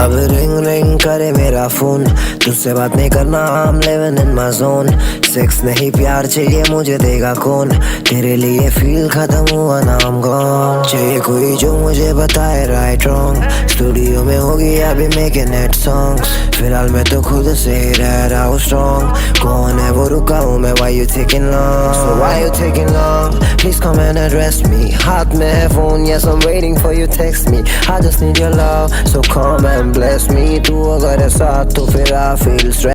अब ring ring करे मेरा फोन, तुझसे बात नहीं करना, I'm living in my zone। Sex नहीं प्यार चाहिए मुझे देगा कौन, तेरे लिए फील खत्म हुआ ना I'm gone। चाहिए कोई जो मुझे बताए राइट रॉन्ग, स्टूडियो में होगी अभी मेकिंग इट सॉन्ग्स। फिलहाल मैं तो खुद से ही रह रहा हूँ स्ट्रॉन्ग, कौन है वो रुका हूँ मैं, why you taking long, so why you taking long, please come and address me। हाथ में है phone, yes I'm waiting for you text me, I just need your love, so come and bless me। तू अगर है साथ तो फिर I feel stress।